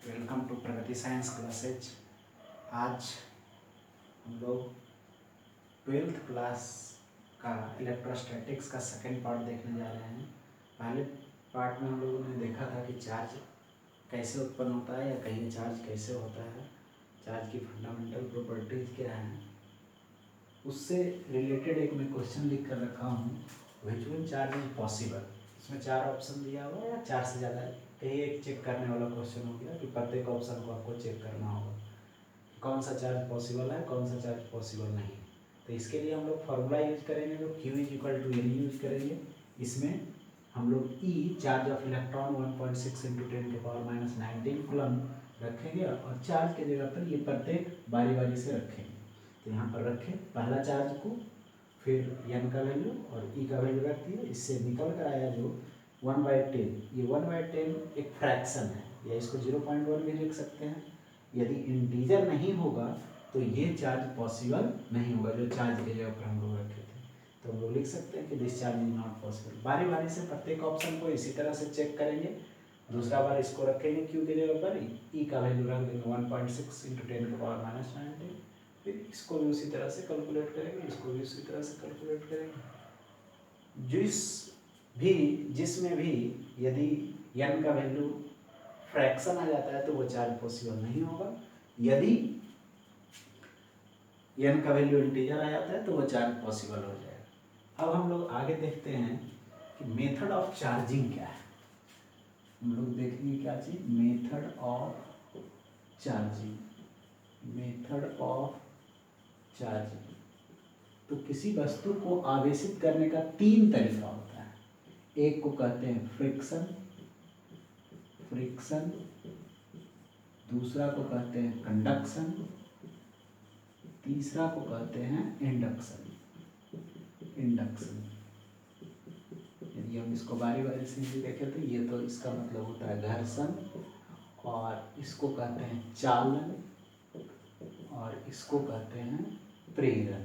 Welcome to Pragati science classes. आज हम लोग 12th क्लास का इलेक्ट्रोस्टैटिक्स का सेकेंड पार्ट देखने जा रहे हैं। पहले पार्ट में हम लोगों ने देखा था कि चार्ज कैसे उत्पन्न होता है या कहीं चार्ज कैसे होता है, चार्ज की फंडामेंटल प्रॉपर्टीज क्या हैं। उससे रिलेटेड एक मैं क्वेश्चन लिख कर रखा हूँ, which one charge is possible. इसमें 4 ऑप्शन दिया हुआ है या 4 से ज़्यादा, कहीं एक चेक करने वाला क्वेश्चन हो गया कि प्रत्येक ऑप्शन को आपको चेक करना होगा कौन सा चार्ज पॉसिबल है, कौन सा चार्ज पॉसिबल नहीं। तो इसके लिए हम लोग फार्मूला यूज करेंगे, जो Q is equal to n use करेंगे। इसमें हम लोग E charge of electron 1.6 into 10⁻⁻19 coulomb रखेंगे और चार्ज की जगह पर ये प्रत्येक बारी बारी से रखेंगे। तो यहाँ पर रखें पहला चार्ज को, फिर n का वैल्यू और E का वैल्यू रख दिए। इससे निकल कर आया जो 1/10, ये 1/10 एक फ्रैक्शन है, या इसको 0.1 भी लिख सकते हैं। यदि इंटीजर नहीं होगा तो ये चार्ज पॉसिबल नहीं होगा, जो चार्ज की जगह पर हम लोग रखे थे। तो हम लोग लिख सकते हैं कि this charge is not possible. बारी बारी से प्रत्येक ऑप्शन को इसी तरह से चेक करेंगे। दूसरा बार इसको रखेंगे Q की जगह पर, E का वैल्यू रख देंगे 1.6 इंटू 10⁻⁻19। फिर इसको भी उसी तरह से कैलकुलेट करेंगे, इसको भी उसी तरह से कैलकुलेट करेंगे। जिसमें भी यदि n का वैल्यू फ्रैक्शन आ जाता है तो वो चार्ज पॉसिबल नहीं होगा। यदि n का वैल्यू इंटीजर आ जाता है तो वो चार्ज पॉसिबल हो जाएगा। अब हम लोग आगे देखते हैं कि मेथड ऑफ चार्जिंग क्या है। हम लोग देखेंगे क्या चीज, method of charging. Method of charging तो किसी वस्तु को आवेशित करने का 3 तरीका होता है। एक को कहते हैं फ्रिक्शन, दूसरा को कहते हैं कंडक्शन, तीसरा को कहते हैं इंडक्शन। यदि हम इसको बारी बारी से भी देखें तो ये तो इसका मतलब होता है घर्षण, और इसको कहते हैं चालन, और इसको कहते हैं प्रेरण।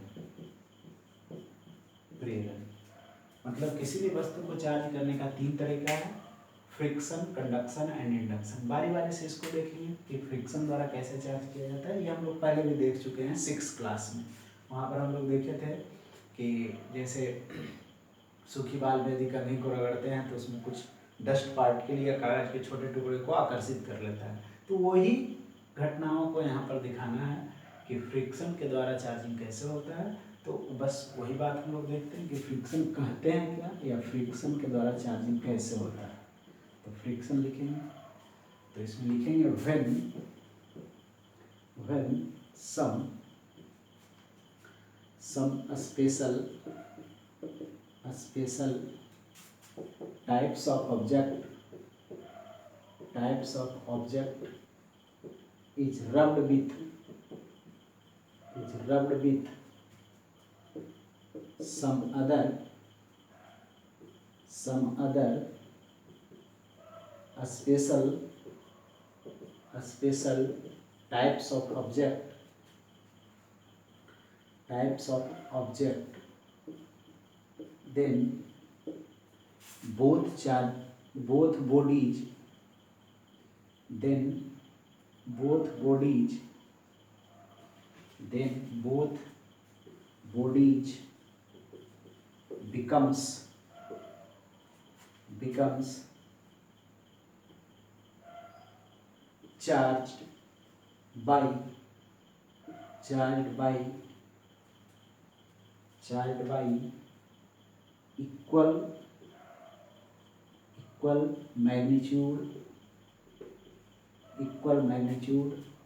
मतलब किसी भी वस्तु को चार्ज करने का 3 तरीका है, फ्रिक्शन, कंडक्शन एंड इंडक्शन। बारी बारी से इसको देखेंगे कि फ्रिक्शन द्वारा कैसे चार्ज किया जाता है। ये हम लोग पहले भी देख चुके हैं 6th क्लास में। वहाँ पर हम लोग देखे थे कि जैसे सूखी बाल में यदि कभी को रगड़ते हैं तो उसमें कुछ डस्ट पार्टिकल या कागज के छोटे टुकड़े को आकर्षित कर लेता है। तो वही घटनाओं को यहाँ पर दिखाना है कि फ्रिक्शन के द्वारा चार्जिंग कैसे होता है। तो बस वही बात हम लोग देखते हैं कि फ्रिक्शन कहते हैं क्या, या फ्रिक्शन के द्वारा चार्जिंग कैसे होता है। तो फ्रिक्शन लिखेंगे, तो इसमें लिखेंगे when some special types of object is rubbed with some other special types of object, then both bodies becomes charged by equal magnitude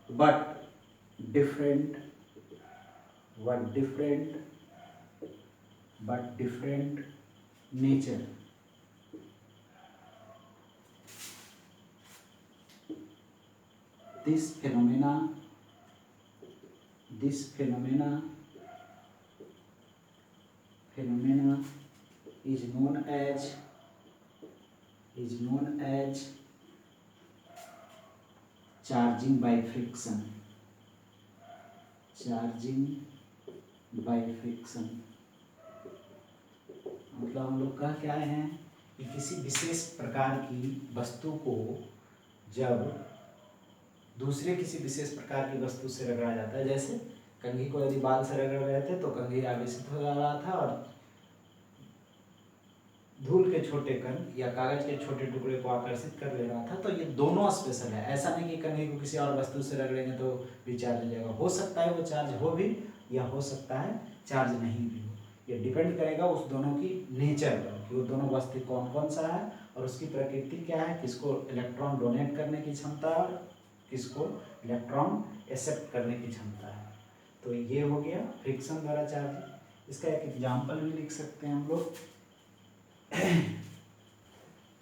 but different nature. This phenomena is known as charging by friction. मतलब हम लोग कह क्या रहे हैं कि किसी विशेष प्रकार की वस्तु को जब दूसरे किसी विशेष प्रकार की वस्तु से रगड़ा जाता है। जैसे कंघी को यदि बाल से रगड़ रहे थे तो कंघी आवेशित हो जा रहा था और धूल के छोटे कण या कागज के छोटे टुकड़े को आकर्षित कर ले रहा था। तो ये दोनों स्पेशल है। ऐसा नहीं कि कंघी को किसी और वस्तु से रगड़ेंगे तो भी चार्ज हो जाएगा। हो सकता है वो चार्ज हो भी या हो सकता है चार्ज नहीं भी हो। ये डिपेंड करेगा उस दोनों की नेचर पर कि वो दोनों वस्तु कौन कौन सा है और उसकी प्रकृति क्या है, किसको इलेक्ट्रॉन डोनेट करने की क्षमता है और किसको इलेक्ट्रॉन एक्सेप्ट करने की क्षमता है। तो ये हो गया फ्रिक्शन द्वारा चार्ज। इसका एक एग्जाम्पल भी लिख सकते हैं हम लोग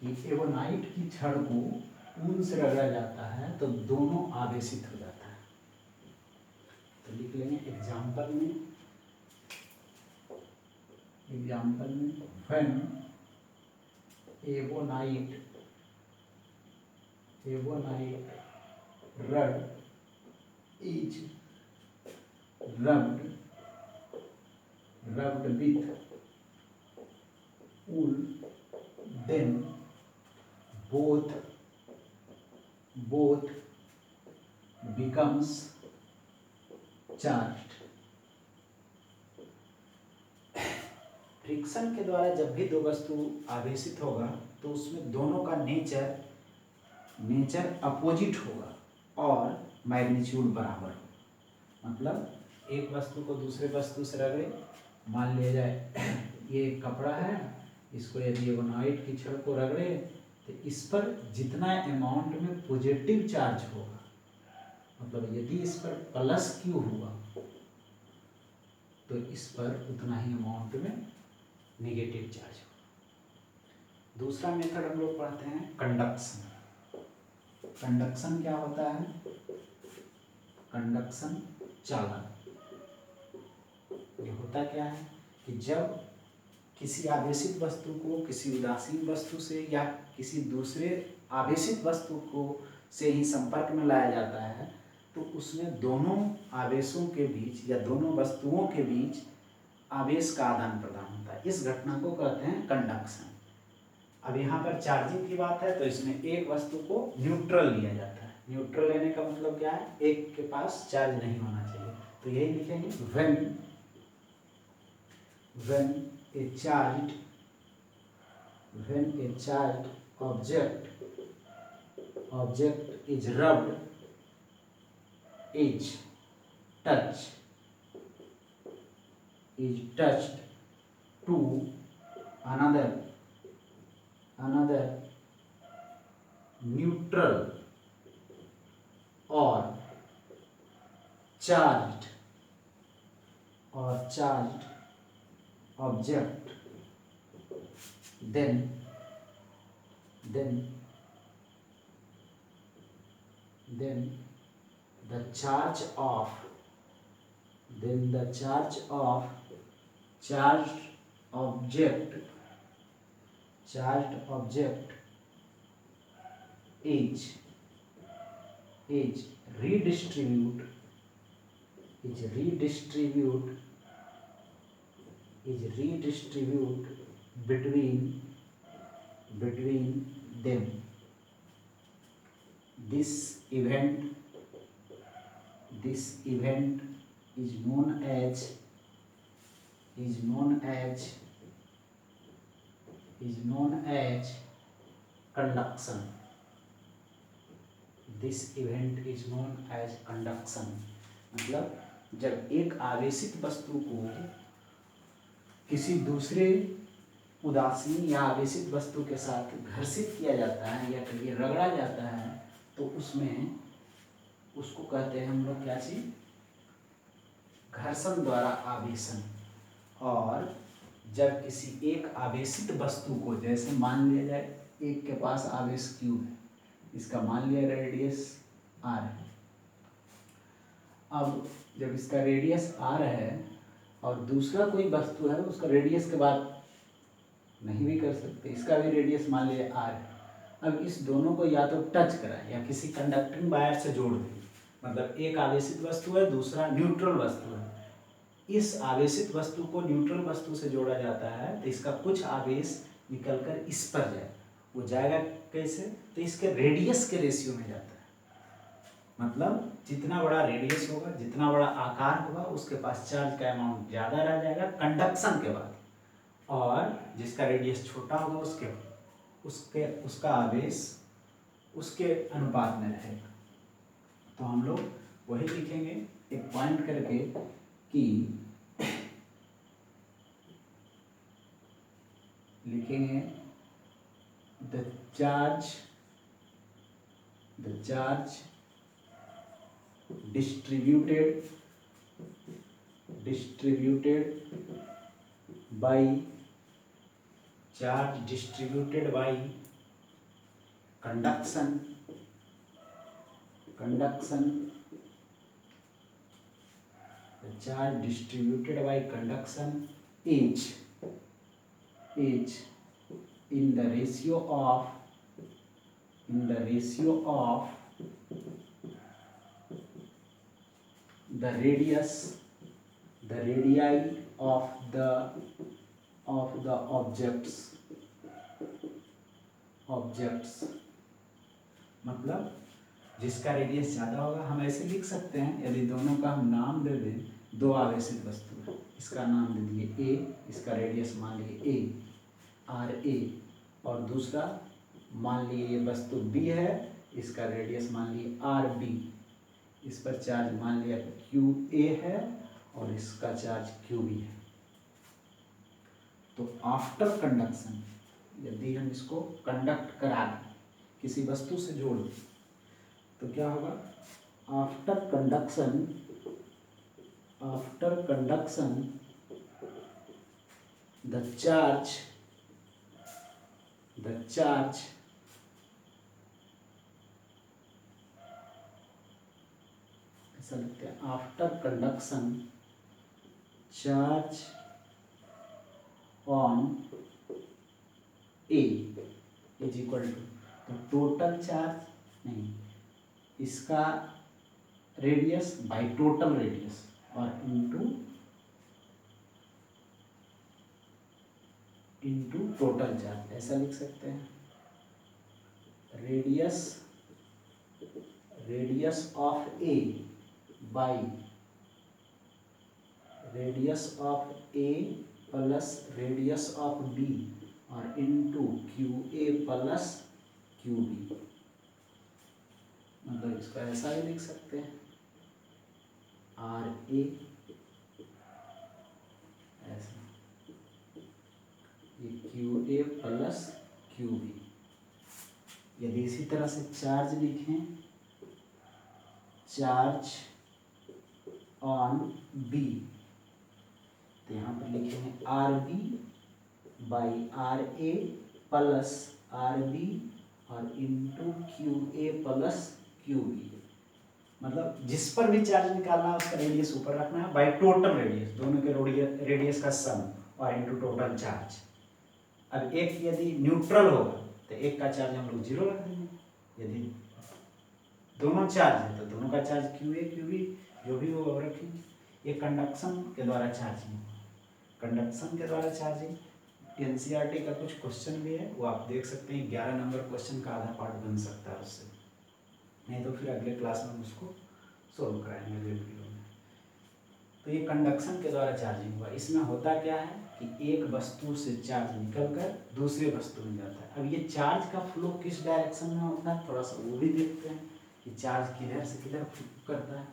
कि एवोनाइट की छड़ को ऊन से रगड़ा जाता है तो दोनों आवेशित हो जाता है। तो लिख लेंगे एग्जाम्पल में when ebonite rod is rubbed with wool, then both becomes charged। Friction के द्वारा जब भी दो वस्तु आवेशित होगा तो उसमें दोनों का नेचर अपोजिट होगा और मैग्नीट्यूड बराबर होगा। मतलब एक वस्तु को दूसरे वस्तु से रगड़े, मान लिया जाए ये कपड़ा है, इसको यदि एवोनाइट की छड़ को रगड़े तो इस पर जितना अमाउंट में पॉजिटिव चार्ज होगा, मतलब यदि इस पर प्लस क्यू हुआ तो इस पर उतना ही अमाउंट में नेगेटिव चार्ज होगा। दूसरा मेथड हम लोग पढ़ते हैं कंडक्शन। कंडक्शन क्या होता है? कंडक्शन चालन। ये होता क्या है कि जब किसी आवेशित वस्तु को किसी उदासीन वस्तु से या किसी दूसरे आवेशित वस्तु को से ही संपर्क में लाया जाता है तो उसमें दोनों आवेशों के बीच या दोनों वस्तुओं के बीच आवेश का आदान प्रदान होता है। इस घटना को कहते हैं कंडक्शन। अब यहाँ पर चार्जिंग की बात है तो इसमें एक वस्तु को न्यूट्रल लिया जाता है। न्यूट्रल लेने का मतलब क्या है? एक के पास चार्ज नहीं होना चाहिए। तो यही लिखेंगे when a charged object is rubbed, is touched to another neutral or charged object, then the charge of charged object is redistribute between them. This event is known as conduction. This event is known as conduction। मतलब जब एक आवेशित वस्तु को किसी दूसरे उदासीन या आवेशित वस्तु के साथ घर्षित किया जाता है या कहीं रगड़ा जाता है तो उसमें उसको कहते हैं हम लोग क्या चीज? घर्षण द्वारा आवेशन। और जब किसी एक आवेशित वस्तु को, जैसे मान लिया जाए एक के पास आवेश Q है, इसका मान लिया रेडियस R है। अब जब इसका रेडियस R है और दूसरा कोई वस्तु है उसका रेडियस के बाद नहीं भी कर सकते, इसका भी रेडियस मान लिया R है। अब इस दोनों को या तो टच कराए या किसी कंडक्टिंग वायर से जोड़ दें। मतलब एक आवेशित वस्तु है, दूसरा न्यूट्रल वस्तु है। इस आवेशित वस्तु को न्यूट्रल वस्तु से जोड़ा जाता है तो इसका कुछ आवेश निकलकर इस पर जाए। वो जाएगा कैसे? तो इसके रेडियस के रेशियो में जाता है। मतलब जितना बड़ा रेडियस होगा, जितना बड़ा आकार होगा, उसके पास चार्ज का अमाउंट ज़्यादा रह जाएगा कंडक्शन के बाद, और जिसका रेडियस छोटा होगा उसका आवेश उसके अनुपात में रहेगा। तो हम लोग वही लिखेंगे एक पॉइंट करके कि लिखेंगे the charge distributed by conduction the charge distributed by conduction is in the ratio of the radii of the objects। मतलब जिसका रेडियस ज़्यादा होगा, हम ऐसे लिख सकते हैं, यदि दोनों का हम नाम दे दें, दो आवेशित वस्तु है, इसका नाम दे दिए ए, इसका रेडियस मान लिए ए आर ए, और दूसरा मान लिए ये वस्तु बी है, इसका रेडियस मान लिए आर बी, इस पर चार्ज मान लिया क्यू ए है और इसका चार्ज क्यू बी है। तो आफ्टर कंडक्शन, यदि हम इसको कंडक्ट करा दें, किसी वस्तु से जोड़ दें, तो क्या होगा? आफ्टर कंडक्शन द चार्ज ऐसा लिखते हैं, after conduction charge on A is equal to, तो टोटल चार्ज नहीं, इसका रेडियस बाय टोटल रेडियस और इनटू टोटल चार्ज, ऐसा लिख सकते हैं। Radius of A by radius of A plus radius of B और into Q A plus Q B, मतलब इसको ऐसा ही लिख सकते हैं, आर ए ऐसा, ये Q A plus Q B. यदि इसी तरह से चार्ज लिखें, चार्ज ऑन बी, तो यहाँ पर लिखेंगे R B by R A plus R B और into Q A plus Q B, मतलब जिस पर भी चार्ज निकालना है उसका रेडियस ऊपर रखना है बाय टोटल रेडियस, दोनों के रेडियस का सम और इंटू टोटल चार्ज। अब एक यदि न्यूट्रल होगा तो एक का चार्ज हम लोग 0 रख देंगे, यदि दोनों चार्ज है तो दोनों का charge Q A Q B जो भी हो रखेंगे। ये कंडक्शन के द्वारा चार्जिंग, एनसीईआरटी का कुछ क्वेश्चन भी है, वो आप देख सकते हैं, 11 नंबर क्वेश्चन का आधा पार्ट बन सकता है उससे, नहीं तो फिर अगले क्लास में हम उसको सोल्व कराएंगे अगले वीडियो में। तो ये कंडक्शन के द्वारा चार्जिंग हुआ। इसमें होता क्या है कि एक वस्तु से चार्ज निकलकर दूसरे वस्तु में जाता है। अब ये चार्ज का फ्लो किस डायरेक्शन में होता है, थोड़ा सा वो भी देखते हैं कि चार्ज किधर से किधर फ्लो करता है।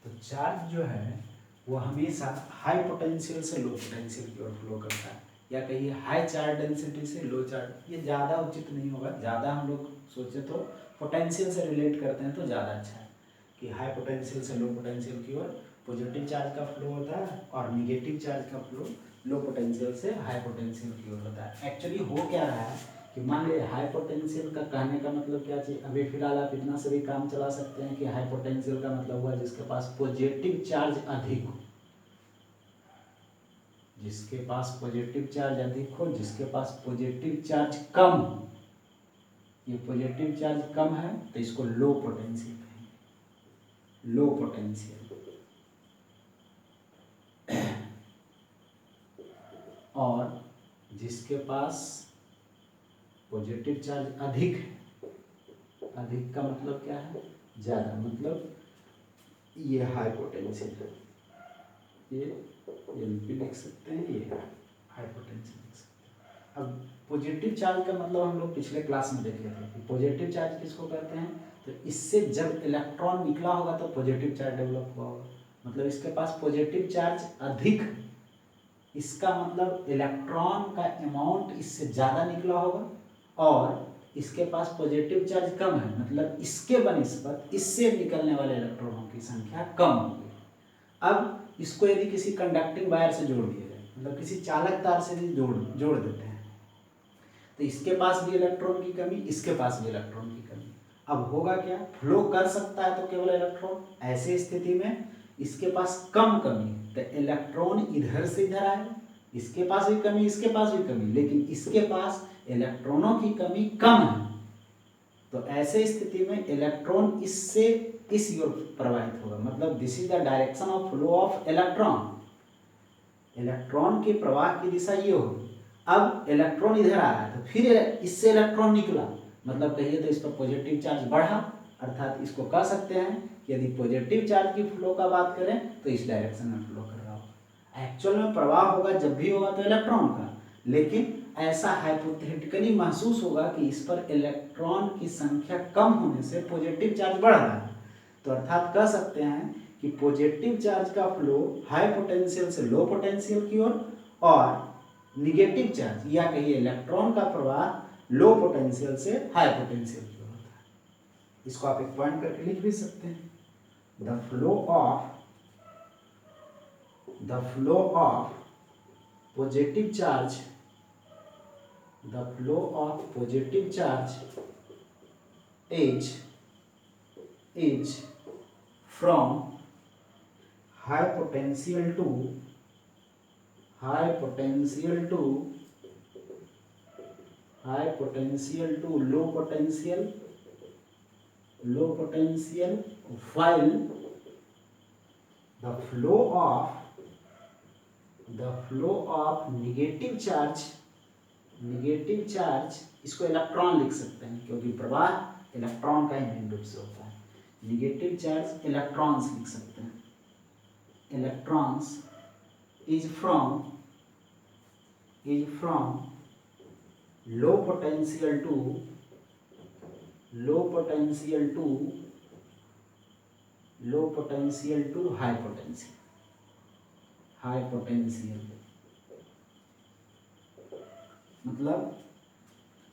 तो चार्ज जो है वो हमेशा हाई पोटेंशियल से लो पोटेंशियल की ओर फ्लो करता है, या कहिए हाई चार्ज डेंसिटी से लो चार्ज। ये ज़्यादा उचित नहीं होगा, ज़्यादा हम लोग सोचे तो पोटेंशियल से रिलेट करते हैं तो ज़्यादा अच्छा है कि हाई पोटेंशियल से लो पोटेंशियल की ओर पॉजिटिव चार्ज का फ्लो होता है और निगेटिव चार्ज का फ्लो लो पोटेंशियल से हाई पोटेंशियल की ओर होता है। एक्चुअली हो क्या रहा है कि मान लीजिए हाई पोटेंशियल का कहने का मतलब क्या चाहिए, अभी फिलहाल आप इतना से भी काम चला सकते हैं कि हाई पोटेंशियल का मतलब हुआ जिसके पास पॉजिटिव चार्ज अधिक हो, जिसके पास पॉजिटिव चार्ज अधिक हो, जिसके पास पॉजिटिव चार्ज कम हो। ये पॉजिटिव चार्ज कम है तो इसको लो पोटेंशियल कहेंगे, लो पोटेंशियल। और जिसके पास पॉजिटिव चार्ज अधिक है, अधिक का मतलब क्या है, ज़्यादा, मतलब ये हाई पोटेंशियल है, ये LP लिख सकते हैं, ये हाई पोटेंशियल लिख सकते हैं। अब पॉजिटिव चार्ज का मतलब हम लोग पिछले क्लास में देखे थे कि पॉजिटिव चार्ज किसको कहते हैं, तो इससे जब इलेक्ट्रॉन निकला होगा तो पॉजिटिव चार्ज डेवलप हुआ होगा, मतलब इसके पास पॉजिटिव चार्ज अधिक है, इसका मतलब इलेक्ट्रॉन का अमाउंट इससे ज़्यादा निकला होगा, और इसके पास पॉजिटिव चार्ज कम है, मतलब इसके बनिस्बत इससे निकलने वाले इलेक्ट्रॉनों की संख्या कम होगी। अब इसको यदि किसी कंडक्टिंग वायर से जोड़ दिया जाए, मतलब किसी चालक तार से भी जोड़ देते हैं, तो इसके पास भी इलेक्ट्रॉन की कमी, इसके पास भी इलेक्ट्रॉन की कमी। अब होगा क्या, फ्लो कर सकता है तो केवल इलेक्ट्रॉन, ऐसी स्थिति में इसके पास कम कमी, तो इलेक्ट्रॉन इधर से इधर आए, इसके पास भी कमी, इसके पास भी कमी, लेकिन इसके पास इलेक्ट्रॉनों की कमी कम है, तो ऐसे स्थिति में इलेक्ट्रॉन इससे इस ओर प्रवाहित होगा, मतलब this is the direction of flow of electron, electron के प्रवाह की दिशा ये होगी। अब इलेक्ट्रॉन इधर आ रहा है तो फिर इससे इलेक्ट्रॉन निकला, मतलब कहिए तो इस पर पॉजिटिव चार्ज बढ़ा, अर्थात इसको कह सकते हैं कि यदि पॉजिटिव चार्ज की फ्लो का बात करें तो इस डायरेक्शन में फ्लो कर रहा होगा। एक्चुअल में प्रवाह होगा जब भी होगा तो इलेक्ट्रॉन का, लेकिन ऐसा हाइपोथेटिकली महसूस होगा कि इस पर इलेक्ट्रॉन की संख्या कम होने से पॉजिटिव चार्ज बढ़ रहा है, तो अर्थात कह सकते हैं कि पॉजिटिव चार्ज का फ्लो हाई पोटेंशियल से लो पोटेंशियल की ओर, और निगेटिव चार्ज या कहिए इलेक्ट्रॉन का प्रवाह लो पोटेंशियल से हाई पोटेंशियल की ओर होता है। इसको आप एक पॉइंट करके लिख भी सकते हैं, the flow of positive charge, the flow of positive charge is from high potential to low potential, while the flow of negative charge, इसको इलेक्ट्रॉन लिख सकते हैं क्योंकि प्रवाह इलेक्ट्रॉन का ही मेन रूप से होता है। निगेटिव चार्ज इलेक्ट्रॉन्स लिख सकते हैं, electrons is from low potential to high potential, मतलब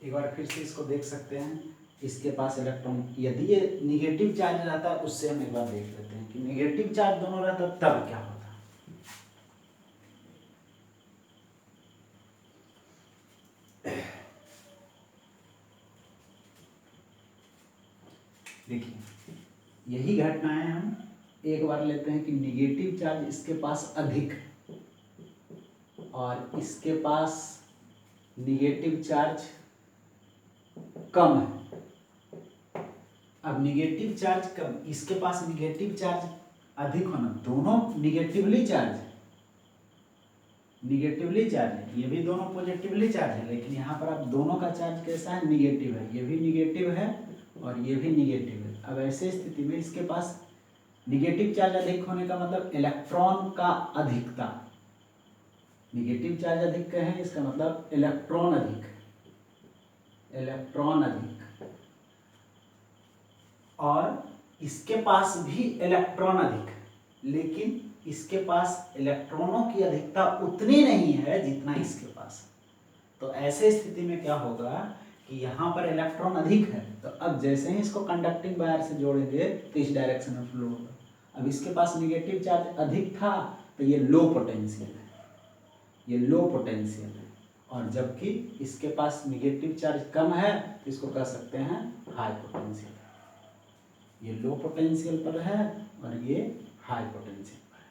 एक बार फिर से इसको देख सकते हैं, इसके पास इलेक्ट्रॉन, यदि ये निगेटिव चार्ज रहता है उससे हम एक बार देख लेते हैं कि निगेटिव चार्ज दोनों रहता तब क्या होता। देखिए यही घटनाएं हम एक बार लेते हैं कि निगेटिव चार्ज इसके पास अधिक और इसके पास निगेटिव चार्ज कम है। अब निगेटिव चार्ज कम, इसके पास निगेटिव चार्ज अधिक होना, दोनों निगेटिवली चार्ज है, ये भी दोनों पॉजिटिवली चार्ज है, लेकिन यहाँ पर आप दोनों का चार्ज कैसा है, निगेटिव है, ये भी निगेटिव है और ये भी निगेटिव है। अब ऐसे स्थिति में इसके पास निगेटिव चार्ज अधिक होने का मतलब इलेक्ट्रॉन का अधिकता, निगेटिव चार्ज अधिक है, इसका मतलब इलेक्ट्रॉन अधिक, और इसके पास भी इलेक्ट्रॉन अधिक, लेकिन इसके पास इलेक्ट्रॉनों की अधिकता उतनी नहीं है जितना इसके पास। तो ऐसे स्थिति में क्या होगा कि यहाँ पर इलेक्ट्रॉन अधिक है, तो अब जैसे ही इसको कंडक्टिंग वायर से जोड़ेंगे तो इस डायरेक्शन में फ्लो होगा। अब इसके पास निगेटिव चार्ज अधिक था तो ये लो पोटेंशियल है, और जबकि इसके पास निगेटिव चार्ज कम है तो इसको कह सकते हैं हाई पोटेंशियल। ये लो पोटेंशियल पर है और ये हाई पोटेंशियल पर है,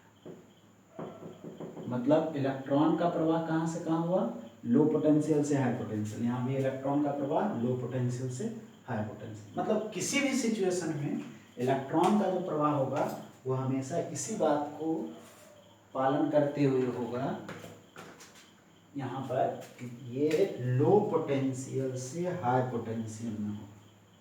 मतलब इलेक्ट्रॉन का प्रवाह कहाँ से कहाँ हुआ, लो पोटेंशियल से हाई पोटेंशियल। यहाँ भी इलेक्ट्रॉन का प्रवाह लो पोटेंशियल से हाई पोटेंशियल, मतलब किसी भी सिचुएशन में इलेक्ट्रॉन का जो प्रवाह होगा वो हमेशा इसी बात को पालन करते हुए होगा यहाँ पर ये लो पोटेंशियल से हाई पोटेंशियल में हो।